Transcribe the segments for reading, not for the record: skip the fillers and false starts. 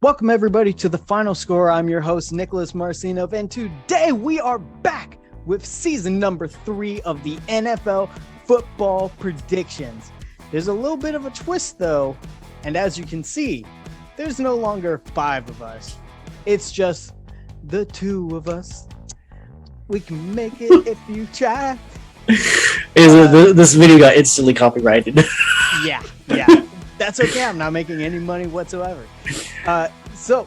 Welcome everybody to the Final Score. I'm your host Nicholas Marcinov, and today we are back with season number 3 of the NFL football predictions. There's a little bit of a twist though, and as you can see, there's no longer 5 of us. It's just the 2 of us. We can make it if you try. This video got instantly copyrighted. Yeah. That's okay. I'm not making any money whatsoever. So,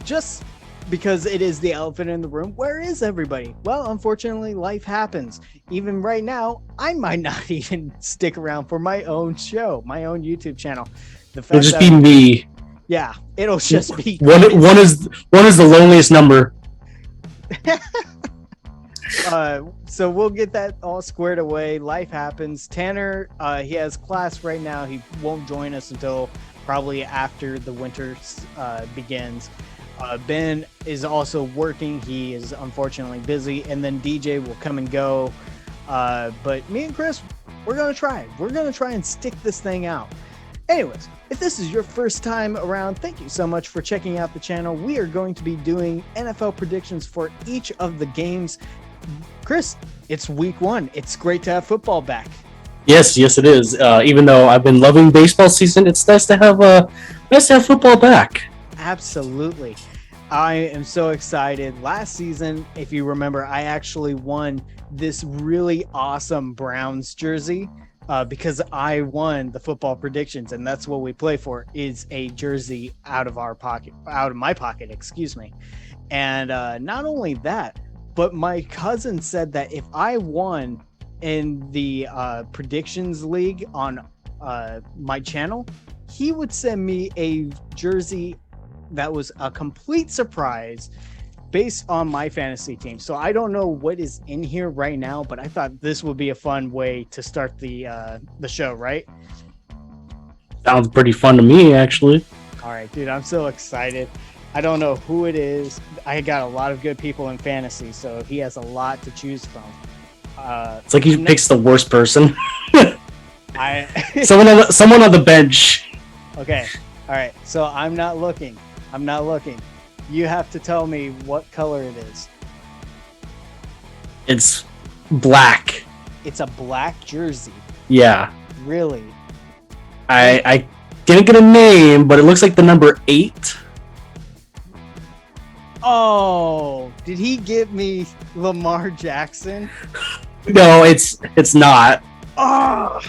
just because it is the elephant in the room, where is everybody? Well, unfortunately, life happens. Even right now, I might not even stick around for my own show, my own YouTube channel. It'll just be me. Yeah, it'll just be one is the loneliest number. So we'll get that all squared away. Life happens. Tanner, he has class right now. He won't join us until probably after the winter begins. Ben is also working. He is unfortunately busy. And then DJ will come and go. But me and Chris, we're going to try. We're going to try and stick this thing out. Anyways, if this is your first time around, thank you so much for checking out the channel. We are going to be doing NFL predictions for each of the games. Chris, it's week 1. It's great to have football back. Yes, it is. Even though I've been loving baseball season, it's nice to have football back. Absolutely. I am so excited. Last season, if you remember, I actually won this really awesome Browns jersey because I won the football predictions, and that's what we play for, is a jersey out of my pocket, excuse me. And not only that, but my cousin said that if I won in the predictions league on my channel, he would send me a jersey that was a complete surprise based on my fantasy team. So I don't know what is in here right now, but I thought this would be a fun way to start the show, right? Sounds pretty fun to me, actually. All right, dude, I'm so excited. I don't know who it is. I got a lot of good people in fantasy, so he has a lot to choose from. It's like he picks the worst person. Someone on the bench. Okay. All right. So I'm not looking. You have to tell me what color it is. It's black. It's a black jersey. Yeah. Really? I didn't get a name, but it looks like the number 8. Oh, did he give me Lamar Jackson? No, it's not. Oh,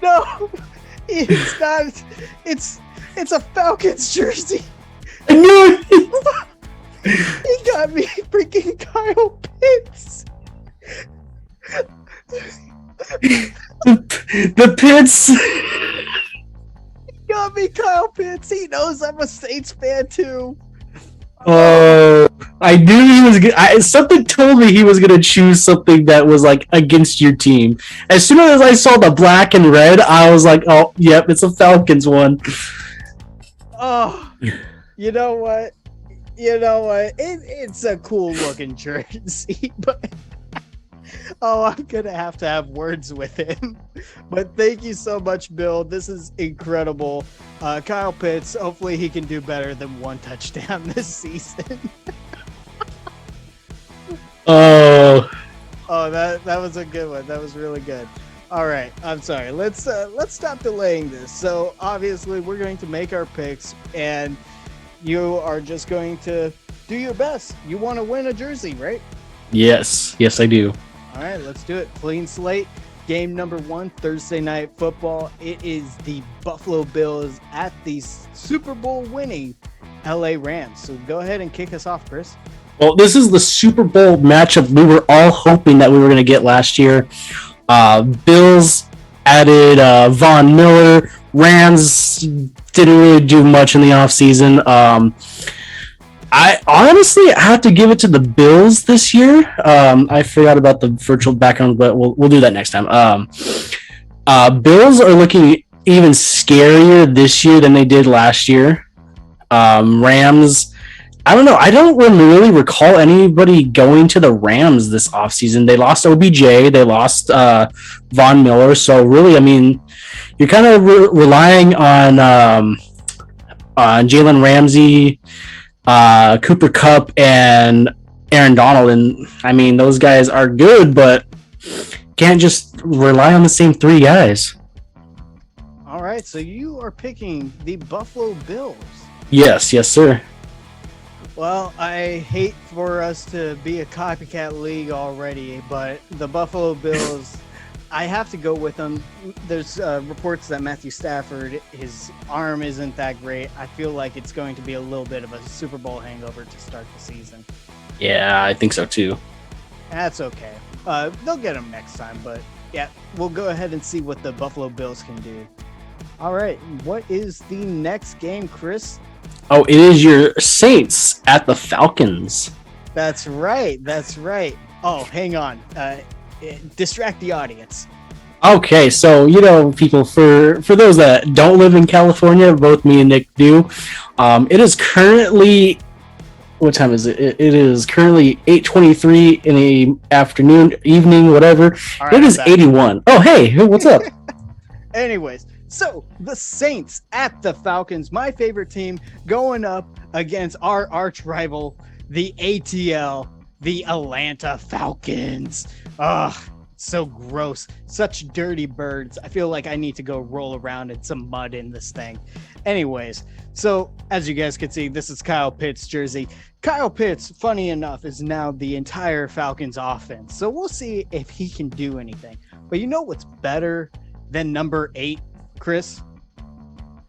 no, it's not. It's a Falcons jersey. I knew it. He got me freaking Kyle Pitts. The Pitts. Got me Kyle Pitts. He knows I'm a Saints fan too. Oh, I knew he was good. Something told me he was gonna choose something that was like against your team. As soon as I saw the black and red, I was like, "Oh, yep, it's a Falcons one." Oh, you know what? It's a cool looking jersey, but I'm gonna have to have words with him. But thank you so much, Bill. This is incredible. Kyle Pitts, hopefully he can do better than 1 touchdown this season. Oh, that was a good one. That was really good. All right, I'm sorry. Let's stop delaying this. So obviously we're going to make our picks, and you are just going to do your best. You want to win a jersey, right? yes, I do. All right, let's do it. Clean slate. Game number 1, Thursday Night Football. It is the Buffalo Bills at the Super Bowl winning LA Rams. So go ahead and kick us off, Chris. Well, this is the Super Bowl matchup we were all hoping that we were going to get last year. Bills added Von Miller. Rams didn't really do much in the offseason. I honestly have to give it to the Bills this year. I forgot about the virtual background, but we'll do that next time. Bills are looking even scarier this year than they did last year. Rams, I don't know. I don't really recall anybody going to the Rams this offseason. They lost OBJ. They lost Von Miller. So really, I mean, you're kind of relying on Jalen Ramsey, Cooper Kupp, and Aaron Donald. And I mean, those guys are good, but can't just rely on the same three guys. All right, so you are picking the Buffalo Bills. Yes, sir. Well, I hate for us to be a copycat league already, but the Buffalo Bills, I have to go with them. There's reports that Matthew Stafford, his arm isn't that great. I feel like it's going to be a little bit of a Super Bowl hangover to start the season. Yeah, I think so too. That's okay. They'll get him next time, but yeah, we'll go ahead and see what the Buffalo Bills can do. All right, what is the next game, Chris? Oh, it is your Saints at the Falcons. That's right. Oh, hang on. Distract the audience. Okay, so people, for those that don't live in California, both me and Nick do. It is currently, what time is it? It is currently 8:23 in the afternoon, evening, whatever. Right, it is 81. Oh, hey, what's up? Anyways, so the Saints at the Falcons, my favorite team, going up against our arch rival, the ATL, the Atlanta Falcons. Ugh, so gross. Such dirty birds. I feel like I need to go roll around in some mud in this thing. Anyways, so as you guys can see, this is Kyle Pitts' jersey. Kyle Pitts, funny enough, is now the entire Falcons offense. So we'll see if he can do anything. But you know what's better than number 8, Chris?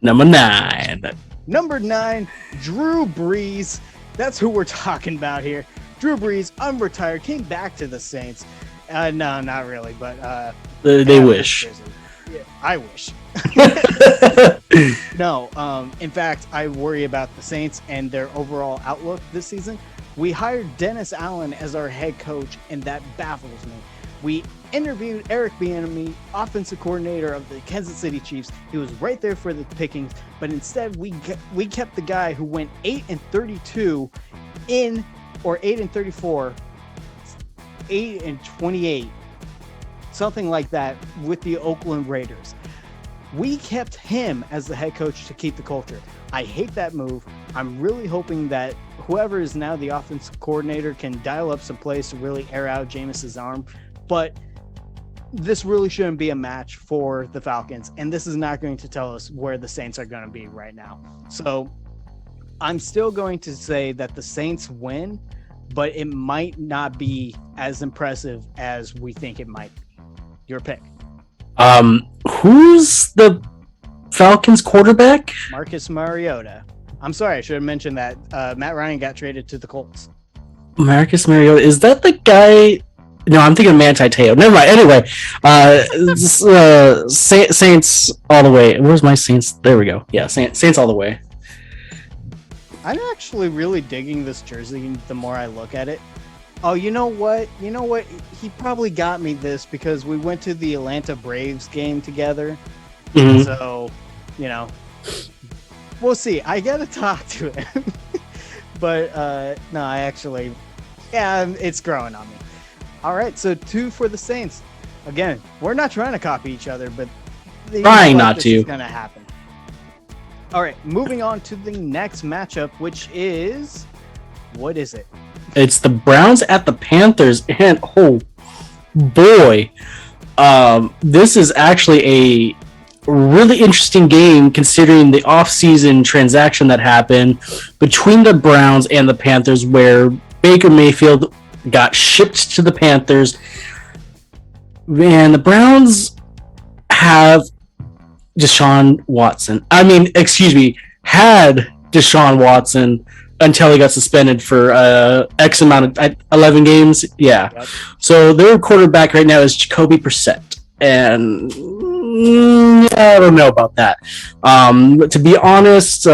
Number 9. Number 9, Drew Brees. That's who we're talking about here. Drew Brees, unretired, came back to the Saints. No, not really, but they wish. Yeah, I wish. No, in fact, I worry about the Saints and their overall outlook this season. We hired Dennis Allen as our head coach, and that baffles me. We interviewed Eric Bieniemy, offensive coordinator of the Kansas City Chiefs. He was right there for the pickings, but instead we kept the guy who went 8-32 or 8-34, 8-28, something like that, with the Oakland Raiders. We kept him as the head coach to keep the culture. I hate that move. I'm really hoping that whoever is now the offensive coordinator can dial up some plays to really air out Jameis's arm. But this really shouldn't be a match for the Falcons, and this is not going to tell us where the Saints are going to be right now. So I'm still going to say that the Saints win, but it might not be as impressive as we think it might be. Your pick. Who's the Falcons quarterback? Marcus Mariota. I'm sorry, I should have mentioned that. Matt Ryan got traded to the Colts. Marcus Mariota, is that the guy? No, I'm thinking Manti Te'o. Never mind. Anyway, Saints all the way. Where's my Saints? There we go. Yeah, Saints all the way. I'm actually really digging this jersey the more I look at it. Oh, you know what? He probably got me this because we went to the Atlanta Braves game together. Mm-hmm. So, we'll see. I got to talk to him. But, no, I actually, it's growing on me. All right, so 2 for the Saints. Again, we're not trying to copy each other, but trying not to. It's going to happen. All right, moving on to the next matchup, which is, what is it? It's the Browns at the Panthers, and oh boy, this is actually a really interesting game considering the off-season transaction that happened between the Browns and the Panthers, where Baker Mayfield got shipped to the Panthers, and the Browns have Deshaun Watson. Had Deshaun Watson until he got suspended for X amount of 11 games. Yeah. Yep. So their quarterback right now is Jacoby Brissett, and I don't know about that. To be honest,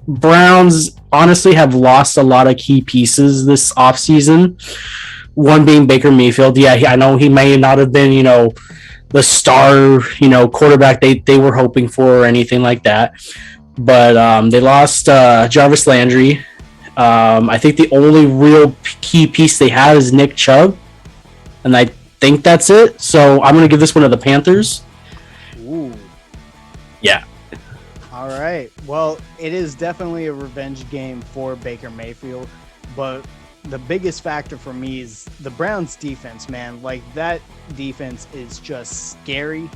Browns honestly have lost a lot of key pieces this offseason. One being Baker Mayfield. Yeah, I know he may not have been, the star, quarterback they were hoping for or anything like that. But they lost Jarvis Landry. I think the only real key piece they have is Nick Chubb, and I think that's it. So I'm going to give this one to the Panthers. Ooh. Yeah. All right. Well, it is definitely a revenge game for Baker Mayfield, but the biggest factor for me is the Browns defense, man. Like, that defense is just scary.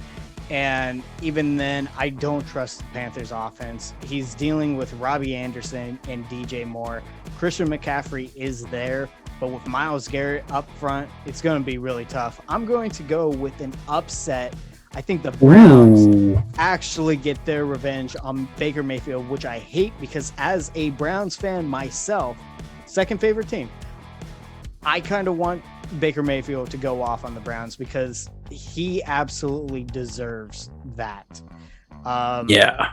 And even then, I don't trust the Panthers offense. He's dealing with Robbie Anderson and DJ Moore. Christian McCaffrey is there, but with Myles Garrett up front, it's going to be really tough. I'm going to go with an upset. I think the Browns actually get their revenge on Baker Mayfield, which I hate because as a Browns fan myself, second favorite team, I kind of want Baker Mayfield to go off on the Browns because he absolutely deserves that. Yeah.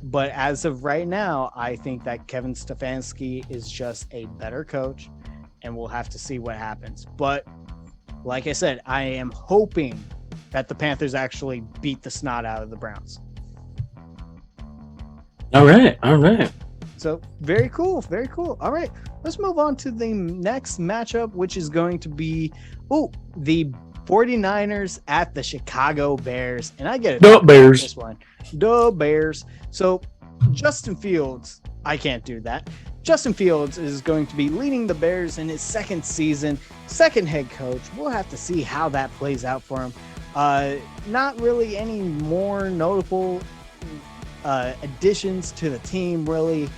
But as of right now, I think that Kevin Stefanski is just a better coach, and we'll have to see what happens. But like I said, I am hoping that the Panthers actually beat the snot out of the Browns. All right. So very cool. All right, let's move on to the next matchup, which is going to be the 49ers at the Chicago Bears. And I get it. The Bears. This one. The Bears. So Justin Fields, I can't do that. Justin Fields is going to be leading the Bears in his second season, second head coach. We'll have to see how that plays out for him. Not really any more notable additions to the team, really.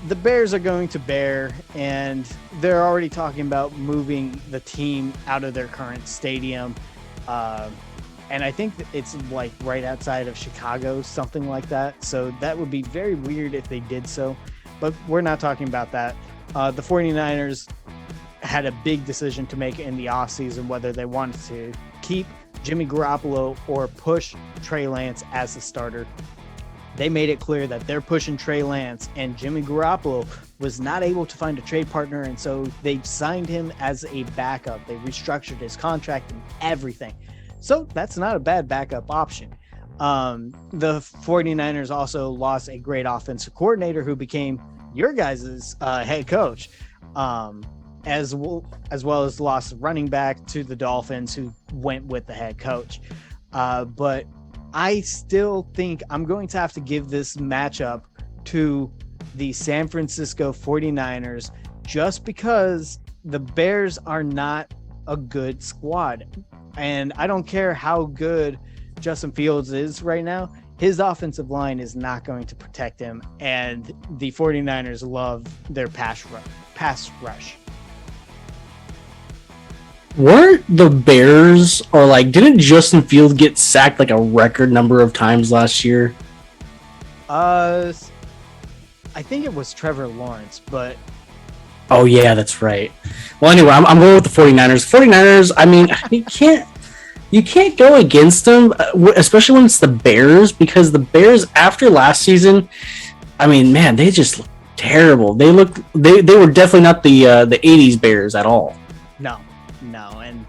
The Bears are going to bear, and they're already talking about moving the team out of their current stadium. And I think it's like right outside of Chicago, something like that. So that would be very weird if they did so, but we're not talking about that. The 49ers had a big decision to make in the offseason, whether they wanted to keep Jimmy Garoppolo or push Trey Lance as the starter. They made it clear that they're pushing Trey Lance, and Jimmy Garoppolo was not able to find a trade partner, and so they signed him as a backup. They restructured his contract and everything. So that's not a bad backup option. The 49ers also lost a great offensive coordinator who became your guys' head coach, as well as lost running back to the Dolphins, who went with the head coach. But I still think I'm going to have to give this matchup to the San Francisco 49ers just because the Bears are not a good squad. And I don't care how good Justin Fields is right now, his offensive line is not going to protect him. And the 49ers love their pass rush. Weren't the Bears, or like, didn't Justin Fields get sacked like a record number of times last year? I think it was Trevor Lawrence, but... Oh, yeah, that's right. Well, anyway, I'm going with the 49ers. 49ers, I mean, you can't go against them, especially when it's the Bears, because the Bears, after last season, I mean, man, they just look terrible. They were definitely not the 80s Bears at all. No, and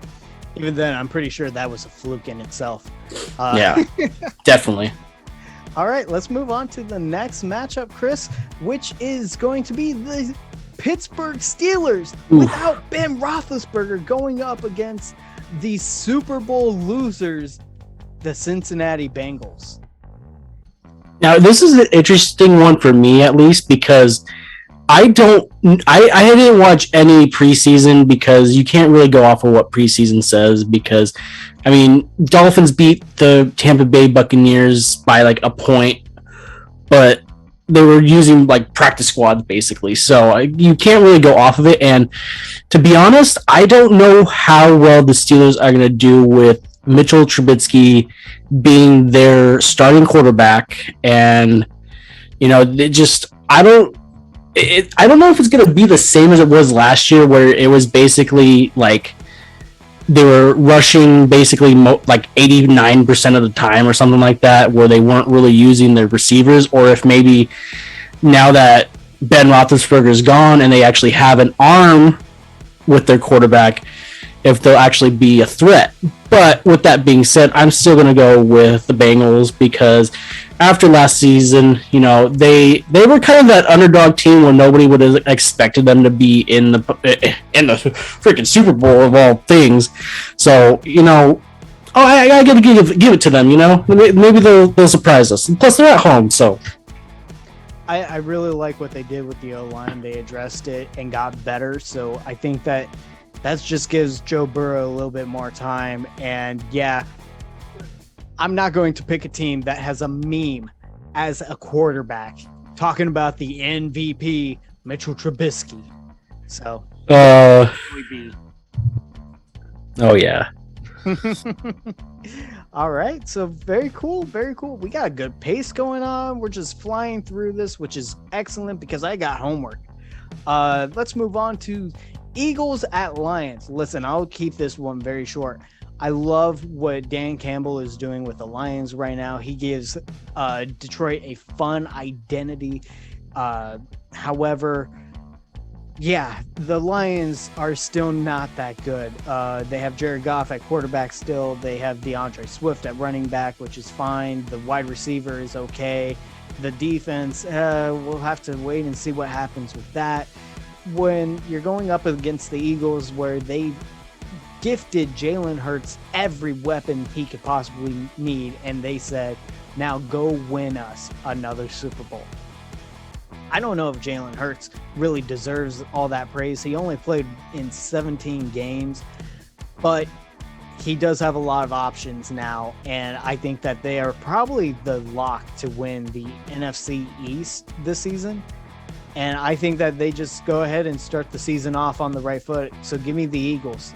even then, I'm pretty sure that was a fluke in itself. Yeah, definitely. All right, let's move on to the next matchup, Chris, which is going to be the Pittsburgh Steelers without Ben Roethlisberger going up against the Super Bowl losers, the Cincinnati Bengals. Now, this is an interesting one for me, at least, because I didn't watch any preseason because you can't really go off of what preseason says because, I mean, Dolphins beat the Tampa Bay Buccaneers by like a point, but they were using like practice squads basically. So you can't really go off of it. And to be honest, I don't know how well the Steelers are going to do with Mitchell Trubisky being their starting quarterback. And, you know, I don't know if it's going to be the same as it was last year, where it was basically like they were rushing basically like 89% of the time or something like that, where they weren't really using their receivers, or if maybe now that Ben Roethlisberger is gone and they actually have an arm with their quarterback, if they'll actually be a threat. But with that being said, I'm still going to go with the Bengals because after last season, you know, they were kind of that underdog team where nobody would have expected them to be in the freaking Super Bowl of all things. So, you know, Oh, I gotta give it to them. Maybe they'll surprise us. And plus, they're at home, so. I really like what they did with the O-line. They addressed it and got better. So I think that just gives Joe Burrow a little bit more time. And yeah, I'm not going to pick a team that has a meme as a quarterback talking about the MVP, Mitchell Trubisky. So, Oh yeah. All right, so very cool. We got a good pace going on. We're just flying through this, which is excellent because I got homework. Let's move on to Eagles at Lions. Listen, I'll keep this one very short. I love what Dan Campbell is doing with the Lions right now. He gives Detroit a fun identity. However, yeah, the Lions are still not that good. They have Jared Goff at quarterback still. They have DeAndre Swift at running back, which is fine. The wide receiver is okay. The defense, we'll have to wait and see what happens with that. When you're going up against the Eagles, where they gifted Jalen Hurts every weapon he could possibly need, and they said, now go win us another Super Bowl. I don't know if Jalen Hurts really deserves all that praise. He only played in 17 games, but he does have a lot of options now, and I think that they are probably the lock to win the NFC East this season. And I think that they just go ahead and start the season off on the right foot. So give me the Eagles.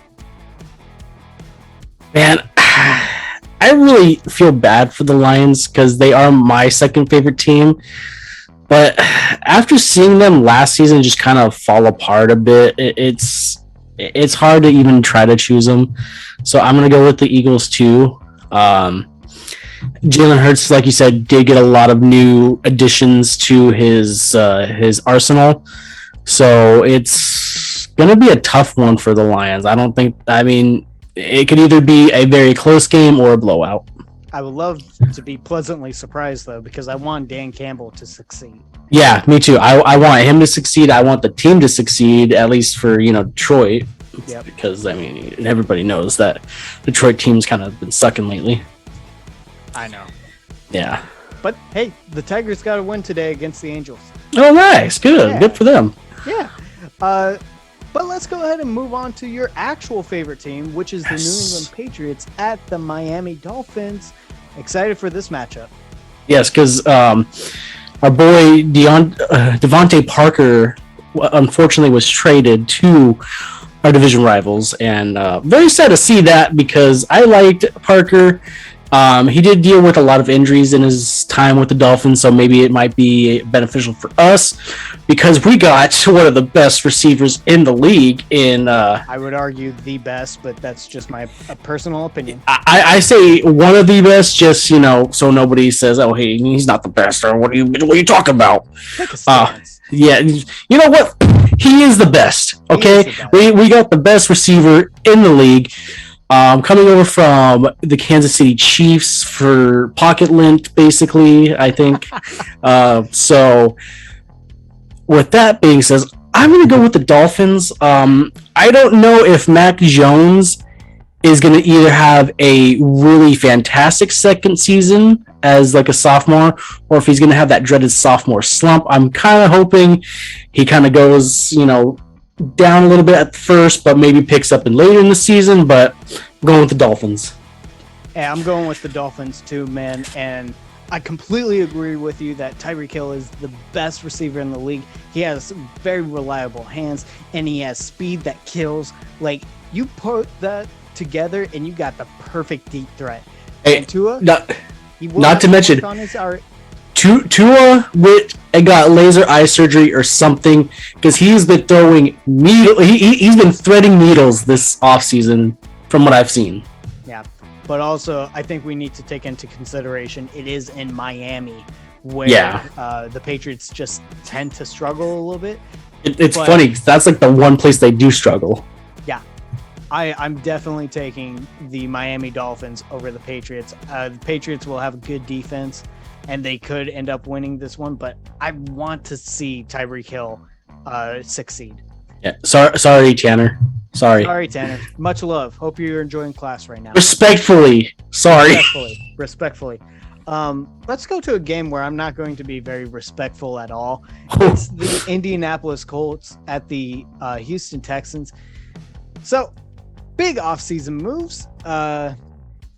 Man, I really feel bad for the Lions because they are my second favorite team. But after seeing them last season just kind of fall apart a bit, it's hard to even try to choose them. So I'm going to go with the Eagles too. Jalen Hurts, like you said, did get a lot of new additions to his arsenal. So it's going to be a tough one for the Lions. It could either be a very close game or a blowout. I would love to be pleasantly surprised, though, because I want Dan Campbell to succeed. Yeah, me too. I want him to succeed. I want the team to succeed, at least for, Detroit. Yep. Because, everybody knows that Detroit team's kind of been sucking lately. I know. Yeah. But, hey, the Tigers got a win today against the Angels. Oh, nice. Good. Yeah. Good for them. Yeah. But let's go ahead and move on to your actual favorite team, which is the New England Patriots at the Miami Dolphins. Excited for this matchup. Yes, because our boy Devontae Parker unfortunately was traded to our division rivals, and very sad to see that because I liked Parker. He did deal with a lot of injuries in his time with the Dolphins, so maybe it might be beneficial for us because we got one of the best receivers in the league. I would argue the best, but that's just my personal opinion. I say one of the best, just so nobody says, "Oh, hey, he's not the best," or what are you talking about? Take a stance. Yeah, you know what? He is the best. Okay, we got the best receiver in the league. Coming over from the Kansas City Chiefs for pocket lint, basically, I think. So, with that being said, I'm going to go with the Dolphins. I don't know if Mac Jones is going to either have a really fantastic second season as like a sophomore, or if he's going to have that dreaded sophomore slump. I'm kind of hoping he kind of goes, down a little bit at first, but maybe picks up later in the season. But I'm going with the Dolphins. Yeah, I'm going with the Dolphins too, man. And I completely agree with you that Tyreek Hill is the best receiver in the league. He has very reliable hands, and he has speed that kills. Like, you put that together, and you got the perfect deep threat. Hey, and Tua, not to mention, Tua got laser eye surgery or something because he's been throwing he's been threading needles this offseason from what I've seen. Yeah, but also I think we need to take into consideration it is in Miami where the Patriots just tend to struggle a little bit. It's funny because that's like the one place they do struggle. Yeah, I'm definitely taking the Miami Dolphins over the Patriots. The Patriots will have a good defense, and they could end up winning this one, but I want to see Tyreek Hill succeed. Yeah, sorry, Tanner. Sorry. Sorry, Tanner. Much love. Hope you're enjoying class right now. Respectfully. Sorry. Respectfully. Let's go to a game where I'm not going to be very respectful at all. It's the Indianapolis Colts at the Houston Texans. So, big offseason moves.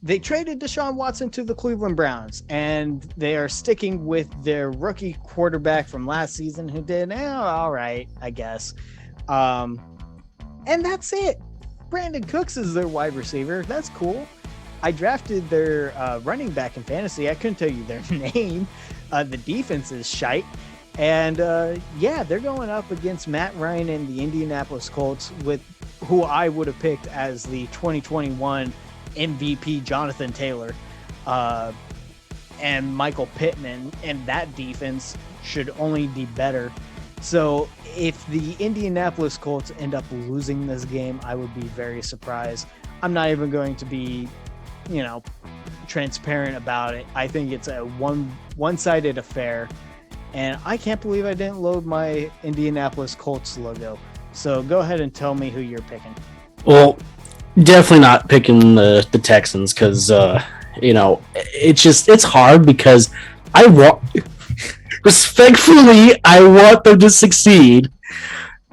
They traded Deshaun Watson to the Cleveland Browns, and they are sticking with their rookie quarterback from last season who did all right, I guess. And that's it. Brandon Cooks is their wide receiver. That's cool. I drafted their running back in fantasy. I couldn't tell you their name. The defense is shite. And they're going up against Matt Ryan and the Indianapolis Colts, with who I would have picked as the 2021 MVP Jonathan Taylor and Michael Pittman, and that defense should only be better. So if the Indianapolis Colts end up losing this game, I would be very surprised. I'm not even going to be, transparent about it. I think it's a one-sided affair, and I can't believe I didn't load my Indianapolis Colts logo. So go ahead and tell me who you're picking. Well, definitely not picking the Texans because, it's hard because I want them to succeed,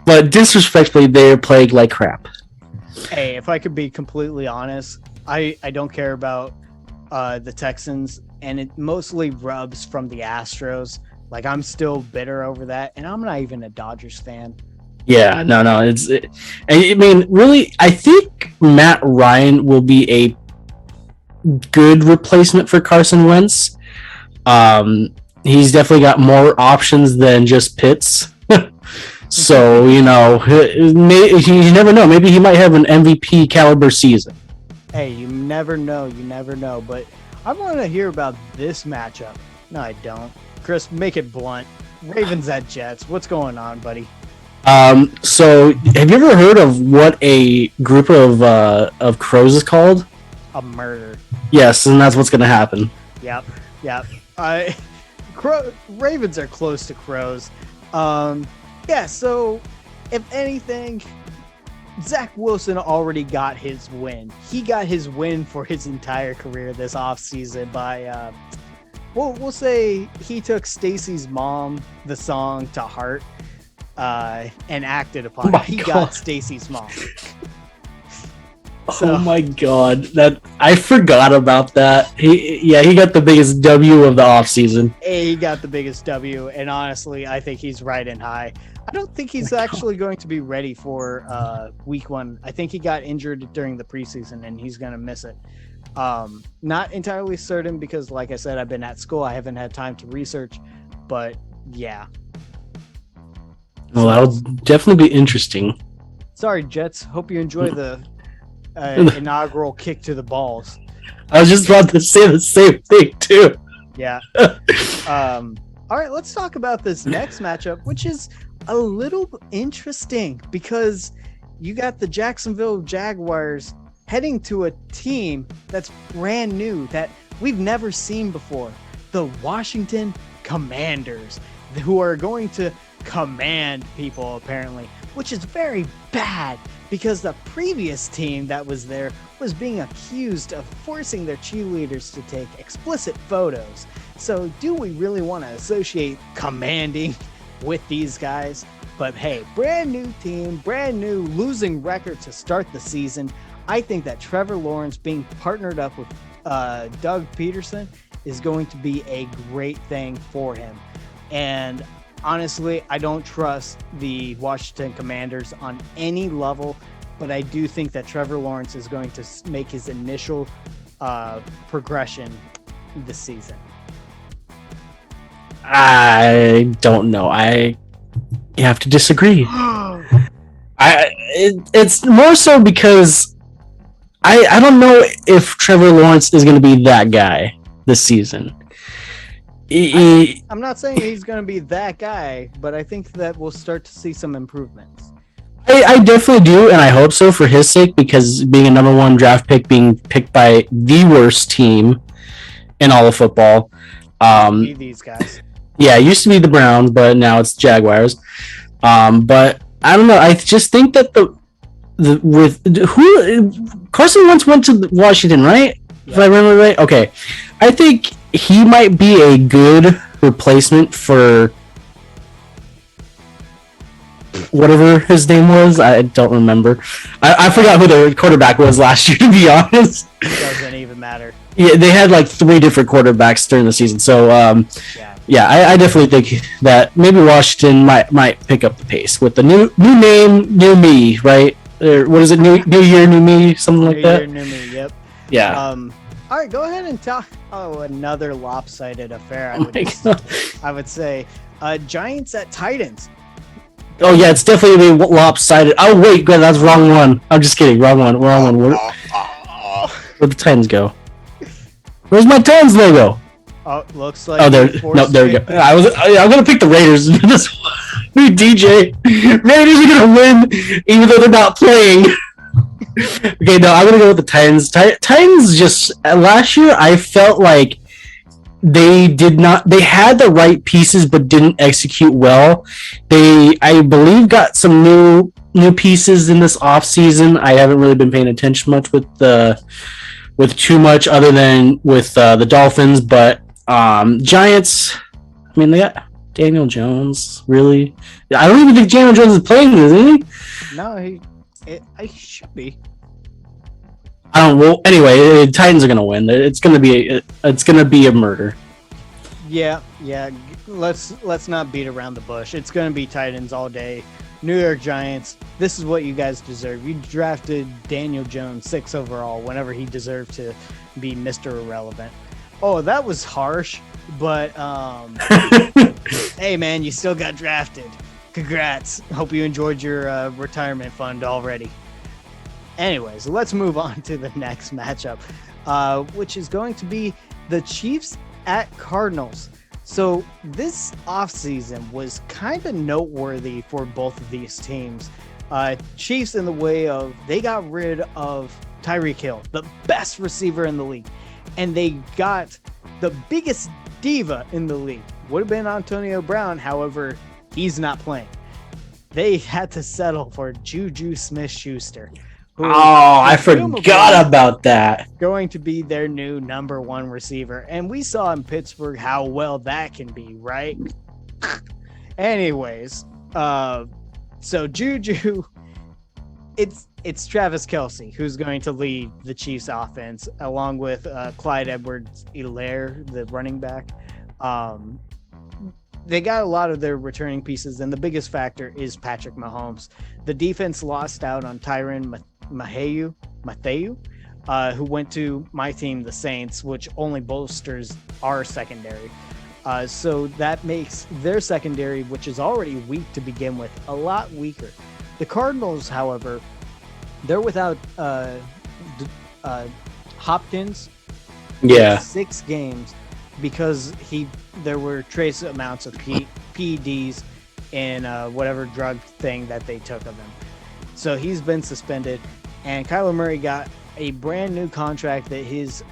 but disrespectfully, they're playing like crap. Hey, if I could be completely honest, I don't care about the Texans, and it mostly rubs from the Astros. Like, I'm still bitter over that, and I'm not even a Dodgers fan. Yeah, no. Really, I think Matt Ryan will be a good replacement for Carson Wentz. He's definitely got more options than just Pitts. So, you never know. Maybe he might have an MVP caliber season. Hey, you never know. But I want to hear about this matchup. No, I don't. Chris, make it blunt. Ravens at Jets. What's going on, buddy? So have you ever heard of what a group of crows is called? A murder. Yes, and that's what's going to happen. Yep. Ravens are close to crows. So if anything, Zach Wilson already got his win. He got his win for his entire career this offseason by, we'll say he took Stacey's Mom, the song, to heart. And acted upon it. He got Stacey's mom. Oh my god, that I forgot about that. He got the biggest W of the offseason. He got the biggest W, and honestly, I think he's riding high. I don't think he's actually going to be ready for week 1. I think he got injured during the preseason, and he's going to miss it. Not entirely certain because, like I said, I've been at school. I haven't had time to research, but yeah. Well, that'll definitely be interesting. Sorry, Jets. Hope you enjoy the inaugural kick to the balls. I was just about to say the same thing, too. Yeah. All right, let's talk about this next matchup, which is a little interesting because you got the Jacksonville Jaguars heading to a team that's brand new that we've never seen before. The Washington Commanders, who are going to command people apparently, which is very bad because the previous team that was there was being accused of forcing their cheerleaders to take explicit photos. So do we really want to associate commanding with these guys? But hey, brand new team, brand new losing record to start the season. I think that Trevor Lawrence being partnered up with Doug Peterson is going to be a great thing for him. And honestly, I don't trust the Washington Commanders on any level, but I do think that Trevor Lawrence is going to make his initial progression this season. I don't know. I have to disagree. It's more so because I don't know if Trevor Lawrence is going to be that guy this season. I'm not saying he's going to be that guy, but I think that we'll start to see some improvements. I definitely do, and I hope so for his sake, because being a number 1 draft pick, being picked by the worst team in all of football. These guys. Yeah, it used to be the Browns, but now it's Jaguars. But I don't know. I just think that Carson Wentz went to Washington, right? Yeah. If I remember right. Okay, I think he might be a good replacement for whatever his name was. I don't remember. I forgot who the quarterback was last year, to be honest. It doesn't even matter. Yeah, they had like 3 different quarterbacks during the season. So, I definitely think that maybe Washington might pick up the pace with the new name, new me, right? Or what is it? New year, new me, something like that. New year, new me. Yep. Yeah. All right, go ahead and talk. Oh, another lopsided affair. I would say, Giants at Titans. Oh yeah, it's definitely lopsided. Oh wait, good, that's wrong one. I'm just kidding. Wrong one. Where'd the Titans go? Where's my Titans logo? Oh, looks like. Oh, there. No, there we go. I'm gonna pick the Raiders. DJ. Raiders are gonna win, even though they're not playing. Okay, no, I'm gonna go with the Titans. Titans just last year, I felt like they had the right pieces but didn't execute well. They, I believe, got some new pieces in this offseason. I haven't really been paying attention much with too much other than with the Dolphins, but Giants, I mean, they got Daniel Jones, really? I don't even think Daniel Jones is playing this, is he? No, he should be. I don't. Well, anyway, the Titans are gonna win. It's gonna be a murder. Yeah. Let's not beat around the bush. It's gonna be Titans all day. New York Giants. This is what you guys deserve. You drafted Daniel Jones 6 overall whenever he deserved to be Mr. Irrelevant. Oh, that was harsh, but hey man, you still got drafted. Congrats. Hope you enjoyed your retirement fund already. Anyways, let's move on to the next matchup, which is going to be the Chiefs at Cardinals. So this offseason was kind of noteworthy for both of these teams. Chiefs in the way of they got rid of Tyreek Hill, the best receiver in the league, and they got the biggest diva in the league. Would have been Antonio Brown, however, he's not playing. They had to settle for Juju Smith-Schuster. I forgot about that. Going to be their new number 1 receiver. And we saw in Pittsburgh how well that can be, right? Anyways, so Juju, it's Travis Kelce who's going to lead the Chiefs offense along with Clyde Edwards-Helaire, the running back. They got a lot of their returning pieces, and the biggest factor is Patrick Mahomes. The defense lost out on Tyrann Mathieu, who went to my team, the Saints, which only bolsters our secondary. So that makes their secondary, which is already weak to begin with, a lot weaker. The Cardinals, however, they're without Hopkins. Yeah. 6 games because there were trace amounts of PEDs in whatever drug thing that they took of him. So he's been suspended, and Kyler Murray got a brand new contract that his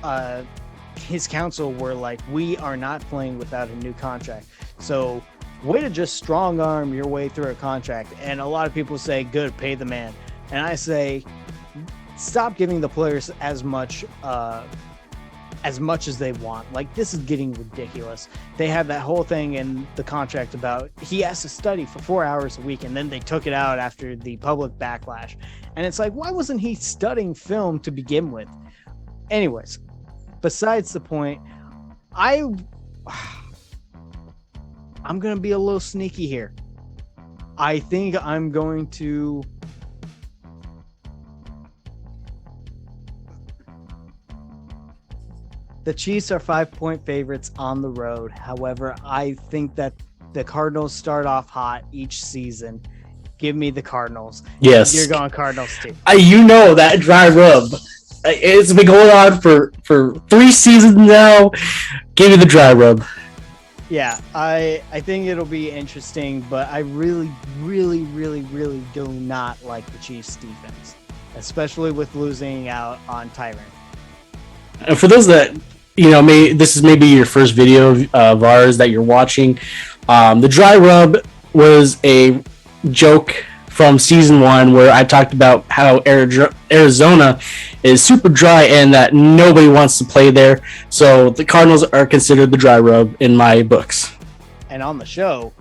counsel were like, we are not playing without a new contract. So way to just strong arm your way through a contract. And a lot of people say, good, pay the man. And I say, stop giving the players as much as they want. Like, this is getting ridiculous. They have that whole thing in the contract about he has to study for 4 hours a week, and then they took it out after the public backlash. And it's like, why wasn't he studying film to begin with? Anyways, besides the point, I'm going to be a little sneaky here. I think I'm going to the Chiefs are 5-point favorites on the road. However, I think that the Cardinals start off hot each season. Give me the Cardinals. Yes. You're going Cardinals too. You know that dry rub. It's been going on for 3 seasons now. Give me the dry rub. Yeah, I think it'll be interesting, but I really, really, really, really do not like the Chiefs defense, especially with losing out on Tyrann. And for those that, this is maybe your first video of ours that you're watching, the dry rub was a joke from season 1 where I talked about how Arizona is super dry and that nobody wants to play there. So the Cardinals are considered the dry rub in my books. And on the show,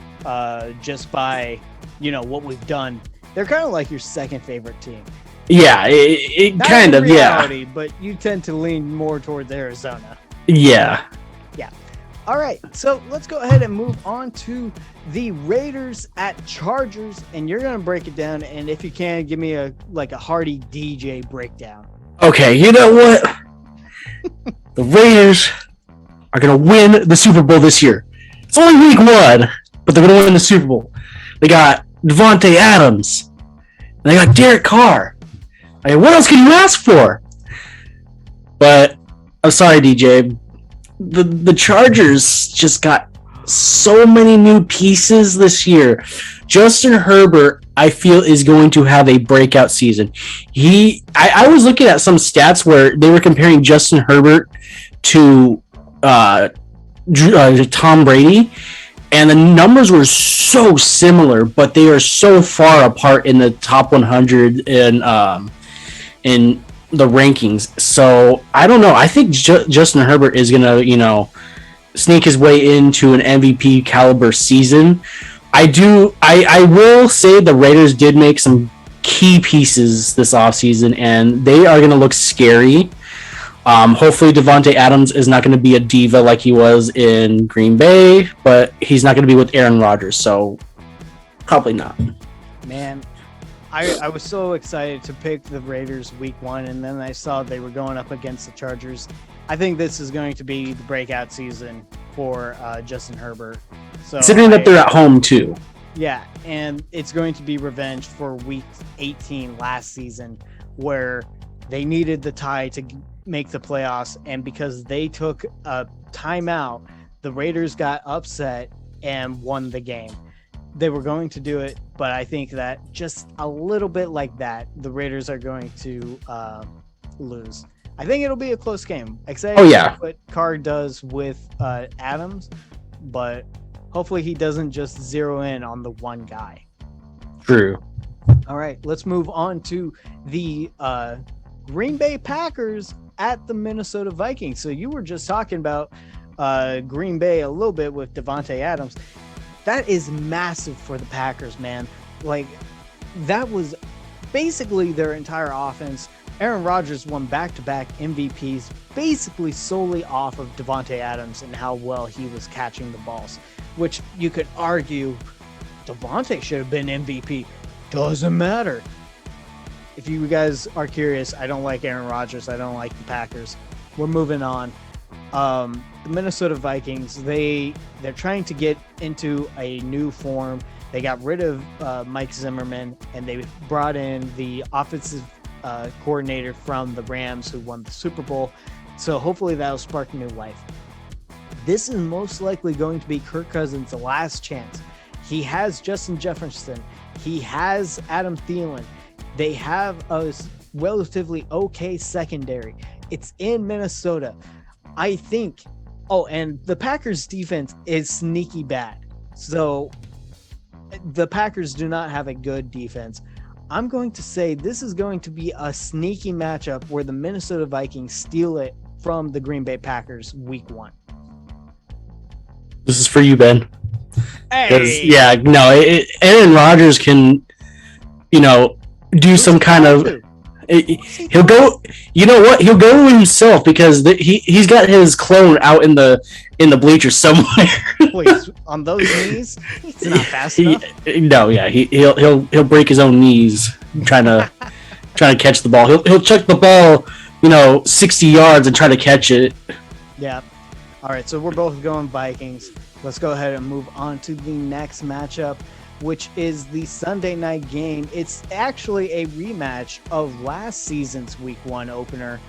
just by, what we've done, they're kind of like your second favorite team. Yeah, it kind of, reality, yeah. But you tend to lean more towards Arizona. Yeah. Yeah. All right, so let's go ahead and move on to the Raiders at Chargers, and you're gonna break it down. And if you can, give me a hearty DJ breakdown. Okay, you know what? The Raiders are gonna win the Super Bowl this year. It's only week 1, but they're gonna win the Super Bowl. They got Devontae Adams, and they got Derek Carr. I mean, what else can you ask for? But I'm sorry, DJ. The Chargers just got so many new pieces this year. Justin Herbert, I feel, is going to have a breakout season. I was looking at some stats where they were comparing Justin Herbert to Tom Brady, and the numbers were so similar, but they are so far apart in the top 100 in the rankings. So I don't know. I think Justin Herbert is gonna, sneak his way into an MVP caliber season. I will say the Raiders did make some key pieces this offseason, and they are gonna look scary. Hopefully Devontae Adams is not going to be a diva like he was in Green Bay, but he's not going to be with Aaron Rodgers, so probably not. Man, I was so excited to pick the Raiders week 1, and then I saw they were going up against the Chargers. I think this is going to be the breakout season for Justin Herbert. So considering that they're at home too. Yeah, and it's going to be revenge for week 18 last season, where they needed the tie to make the playoffs, and because they took a timeout, the Raiders got upset and won the game. They were going to do it, but I think that just a little bit like that, the Raiders are going to lose. I think it'll be a close game. Excited what Carr does with Adams, but hopefully he doesn't just zero in on the one guy. True. All right, let's move on to the Green Bay Packers at the Minnesota Vikings. So you were just talking about Green Bay a little bit with Devontae Adams. That is massive for the Packers, man. Like, that was basically their entire offense. Aaron Rodgers won back-to-back MVPs basically solely off of Devontae Adams and how well he was catching the balls, which you could argue Devontae should have been MVP. Doesn't matter. If you guys are curious, I don't like Aaron Rodgers. I don't like the Packers. We're moving on. The Minnesota Vikings, they're trying to get into a new form. They got rid of Mike Zimmerman, and they brought in the offensive coordinator from the Rams who won the Super Bowl. So hopefully that'll spark new life. This is most likely going to be Kirk Cousins' last chance. He has Justin Jefferson. He has Adam Thielen. They have a relatively okay secondary. It's in Minnesota. I think, and the Packers defense is sneaky bad. So the Packers do not have a good defense. I'm going to say this is going to be a sneaky matchup where the Minnesota Vikings steal it from the Green Bay Packers week 1. This is for you, Ben. Hey! Aaron Rodgers can, do some kind of... He'll go. You know what? He'll go himself because he's got his clone out in the bleachers somewhere. Please, on those knees, it's not fast enough. He'll break his own knees trying to catch the ball. He'll chuck the ball, 60 yards and try to catch it. Yeah. All right. So we're both going Vikings. Let's go ahead and move on to the next matchup, which is the Sunday night game. It's actually a rematch of last season's week 1 opener,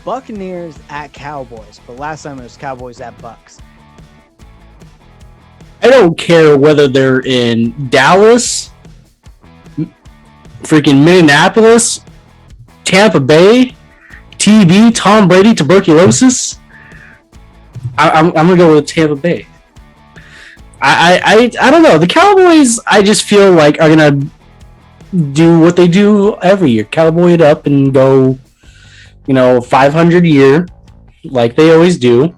Buccaneers at Cowboys. But last time it was Cowboys at Bucks. I don't care whether they're in Dallas, freaking Minneapolis, Tampa Bay, TB, Tom Brady, tuberculosis. I'm going to go with Tampa Bay. I don't know. The Cowboys, I just feel like are gonna do what they do every year, cowboy it up and go, 500 year like they always do.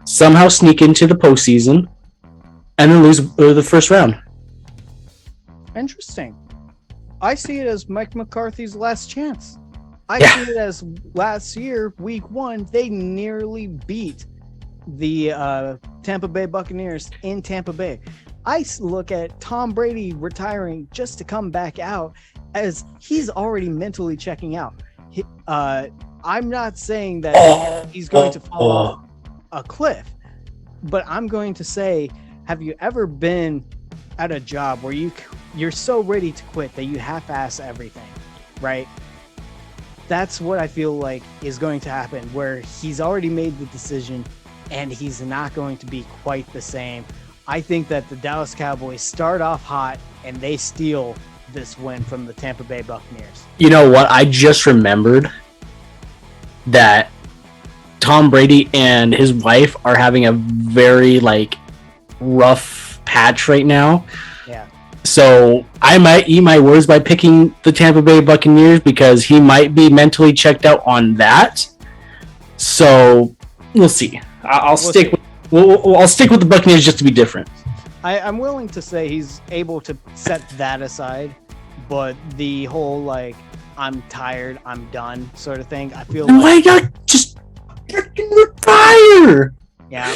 Somehow sneak into the postseason and then lose the first round. Interesting. I see it as Mike McCarthy's last chance. I see it as last year, week 1, they nearly beat the Tampa Bay Buccaneers in Tampa Bay. I look at Tom Brady retiring just to come back out as he's already mentally checking out. I'm not saying that he's going to fall off a cliff, but I'm going to say, have you ever been at a job where you're so ready to quit that you half-ass everything, right? That's what I feel like is going to happen, where he's already made the decision and he's not going to be quite the same. I think that the Dallas Cowboys start off hot and they steal this win from the Tampa Bay Buccaneers. You know what? I just remembered that Tom Brady and his wife are having a very rough patch right now. Yeah. So I might eat my words by picking the Tampa Bay Buccaneers because he might be mentally checked out on that. So we'll see. I'll stick with the Buccaneers just to be different. I'm willing to say he's able to set that aside, but the whole I'm tired, I'm done sort of thing, I feel why not just freaking retire? Yeah.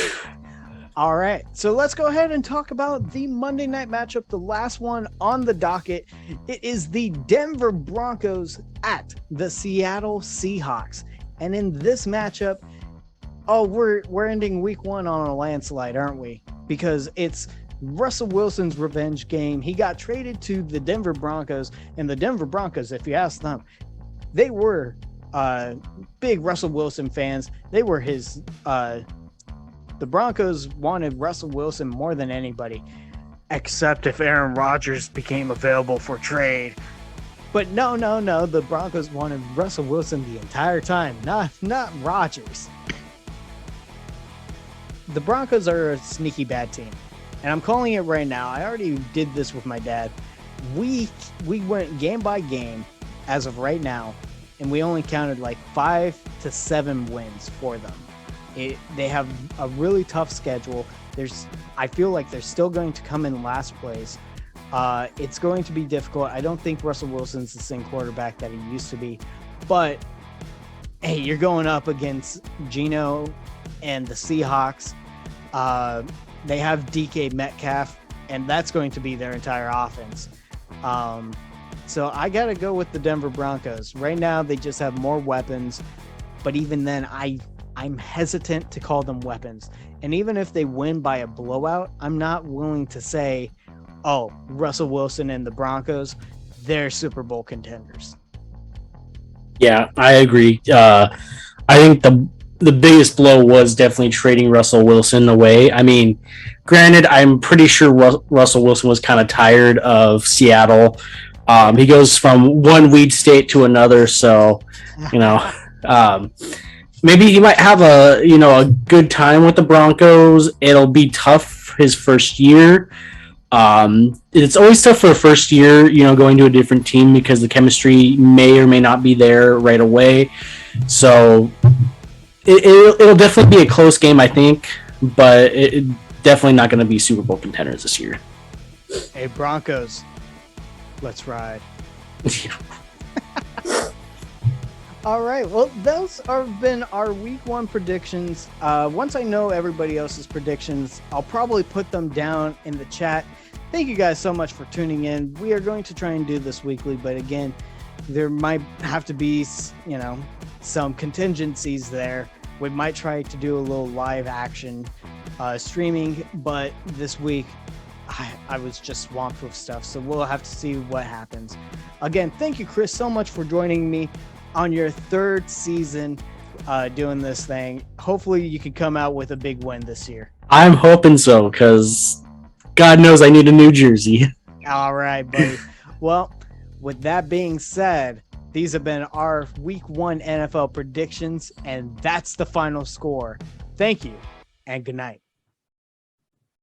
All right, so let's go ahead and talk about the Monday night matchup, the last one on the docket. It is the Denver Broncos at the Seattle Seahawks. And in this matchup, we're ending week 1 on a landslide, aren't we? Because it's Russell Wilson's revenge game. He got traded to the Denver Broncos, and the Denver Broncos, if you ask them, they were big Russell Wilson fans. They were his... The Broncos wanted Russell Wilson more than anybody, except if Aaron Rodgers became available for trade. But no. The Broncos wanted Russell Wilson the entire time, not Rodgers. The Broncos are a sneaky bad team, and I'm calling it right now. I already did this with my dad. We went game by game as of right now, and we only counted 5 to 7 wins for them. They have a really tough schedule. I feel like they're still going to come in last place. It's going to be difficult. I don't think Russell Wilson's the same quarterback that he used to be. But, hey, you're going up against Geno and the Seahawks. They have DK Metcalf, and that's going to be their entire offense. So I got to go with the Denver Broncos. Right now, they just have more weapons. But even then, I'm hesitant to call them weapons. And even if they win by a blowout, I'm not willing to say, Russell Wilson and the Broncos, they're Super Bowl contenders. Yeah, I agree. I think the biggest blow was definitely trading Russell Wilson away. I mean, granted, I'm pretty sure Russell Wilson was kind of tired of Seattle. He goes from one weed state to another, so, maybe he might have a good time with the Broncos. It'll be tough his first year. It's always tough for a first year, going to a different team because the chemistry may or may not be there right away. So it'll definitely be a close game, I think, but it definitely not going to be Super Bowl contenders this year. Hey, Broncos, let's ride. All right, well, those have been our week 1 predictions. Once I know everybody else's predictions, I'll probably put them down in the chat. Thank you guys so much for tuning in. We are going to try and do this weekly, but again, there might have to be, some contingencies there. We might try to do a little live action streaming, but this week I was just swamped with stuff, so we'll have to see what happens. Again, thank you, Chris, so much for joining me on your 3rd season doing this thing. Hopefully you can come out with a big win this year. I'm hoping so, because God knows I need a new jersey. All right, buddy. Well, with that being said, these have been our week 1 NFL predictions, and that's the final score. Thank you, and good night.